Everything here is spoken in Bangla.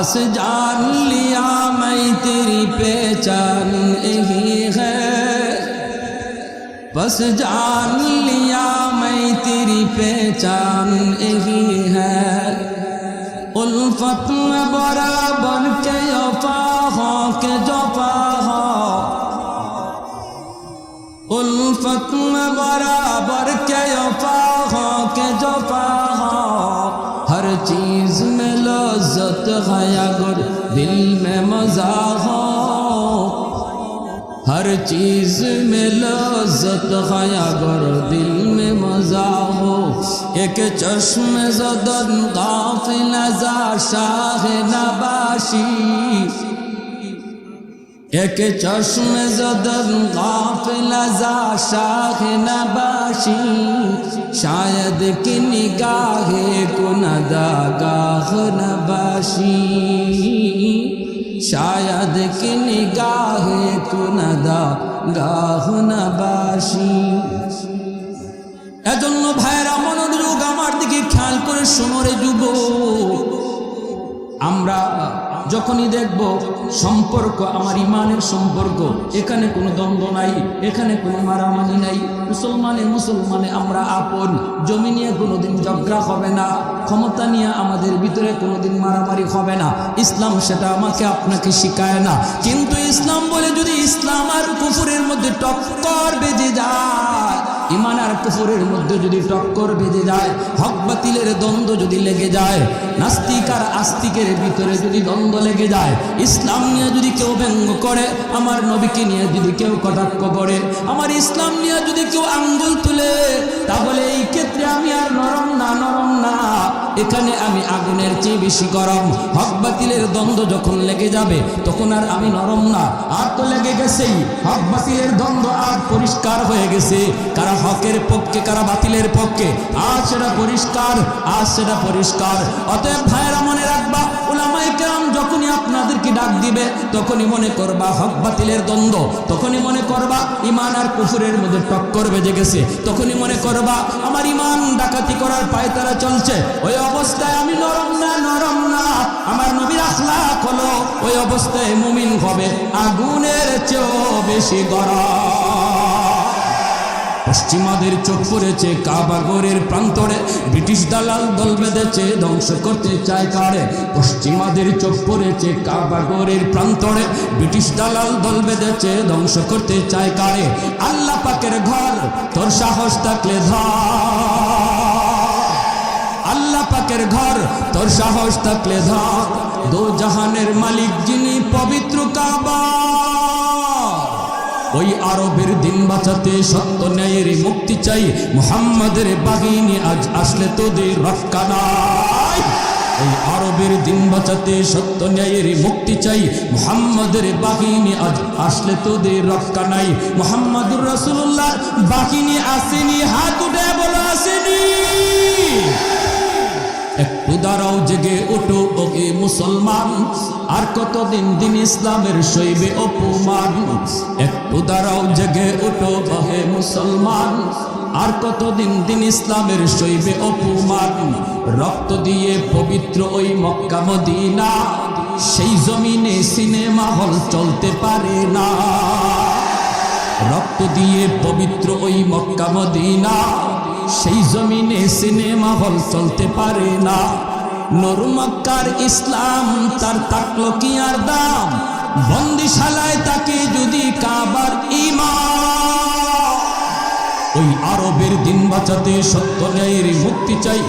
बस जान लिया मैं तेरी पहचान यही है, बस जान लिया मैं तेरी पहचान यही है। उल्फत में बराबर के वफा हो के जफा हो, उल्फत में बराबर के वफा हो के जफा हो। हर चीज में लज्जत है अगर दिल में मजा हो, हर चीज में लज्जत है अगर दिल में मजा हो। एक चश्मे ज़दन गाफिल ज़ा शाह नबाशी, एक चश्मे ज़दन गाफिल ज़ा शाह नबाशी। शायद कि निगाहे कुनदा गाह नबाशी, शायद कि निगाहे कुनदा गाह नबाशी। এজন্য ভাইরা মনোযোগ আমার দিকে খেয়াল করে শোনো রে যুবক। আমরা যখনই দেখব সম্পর্ক আমার ইমানের সম্পর্ক, এখানে কোনো দ্বন্দ্ব নাই, এখানে কোনো মারামারি নাই, মুসলমানে আমরা আপন। জমি নিয়ে কোনোদিন ঝগড়া হবে না, ক্ষমতা নিয়ে আমাদের ভিতরে কোনোদিন মারামারি হবে না। ইসলাম সেটা আমাকে আপনাকে শিখায় না। কিন্তু ইসলাম বলে যদি ইসলাম আর কুফরের মধ্যে টক্কর বেজে যায়, ইমান আর কুফরের মধ্যে যদি টক্কর বেজে যায়, হক বাতিলের দ্বন্দ্ব যদি লেগে যায়, নাস্তিক আর আস্তিকের ভিতরে যদি দ্বন্দ্ব লেগে যায়, ইসলাম নিয়ে যদি কেউ ব্যঙ্গ করে, আমার নবীকে নিয়ে যদি কেউ কটাক্ষ করে, আমার ইসলাম নিয়ে যদি কেউ আঙ্গুল তুলে, তাহলে এই ক্ষেত্রে আমি আর নরম না, এখানে আমি আগুনের চেয়ে বেশি গরম। হক বাতিলের দ্বন্দ্ব যখন লেগে যাবে তখন আর আমি নরম না। আর তো লেগে গেছেই, হক বাতিলের দ্বন্দ্ব আর পরিষ্কার হয়ে গেছে, কারা হকের পক্ষে কারা বাতিলের পক্ষে, আজ সেটা পরিষ্কার, আজ সেটা পরিষ্কার। অতএব ভাইরা মনে রাখবা, উলামায়ে কেরাম যখনই আপনাদেরকে ডাক দিবে তখনই মনে করবা হক বাতিলের দ্বন্দ্ব, তখনই মনে করবা ইমান আর কুফরের মধ্যে টক্কর বেজে গেছে, তখনই মনে করবা আমার ইমান ডাকাতি করার পায়তারা চলছে। ওই অবস্থায় আমি নরম না, আমার নবীর আখলাক হলো ওই অবস্থায় মুমিন হবে আগুনের চেয়েও বেশি গরম। পশ্চিমাদের চোখ পড়েছে কাবাগরের প্রান্তরে, ব্রিটিশ দালাল দল বেঁধেছে ধ্বংস করতে চায় কারে। পশ্চিমাদের চোখ পড়েছে কাবাগরের প্রান্তরে, ব্রিটিশ দালাল দল বেঁধেছে ধ্বংস করতে চায় কারে। আল্লাহ পাকের ঘর তোর সাহস থাকলে ধর, আল্লাহ পাকের ঘর তোর সাহস থাকলে ধর। দো জাহানের মালিক যিনি পবিত্র কাবা, ওই আরবের দিন বাঁচাতে সত্য ন্যায়ের মুক্তি চাই। মুহাম্মাদের বাহিনী আজ আসলে তোদের রক্ষা নাই, ওই আরবের দিন বাঁচাতে সত্য ন্যায়ের মুক্তি চাই। মুহাম্মাদের বাহিনী আজ আসলে তোদের রক্ষা নাই। মুহাম্মাদুর রাসূলুল্লাহর বাহিনী আসেনি, হাত উঠে বলো আসেনি। একটু দাঁড়াও, জেগে ওঠো ওকে মুসলমান, আর কতদিন দিন ইসলামের সইবে অপমান। একটু দাঁড়াও, জেগে ওঠো ওকে মুসলমান, আর কতদিন দিন ইসলামের সইবে অপমান। রক্ত দিয়ে পবিত্র ওই মক্কা মদিনা, সেই জমিনে সিনেমা হল চলতে পারে না। রক্ত দিয়ে পবিত্র ওই মক্কা মদিনা, সেই জমিনে সিনেমা হল চলতে পারে না। নূর মক্কার ইসলাম তার থাকলো কি আর দাম, বন্দিশালায় তাকে যদি কাবার ঈমান। ওই আরবের দিন বাঁচাতে সত্য ন্যায়ের মুক্তি চাই।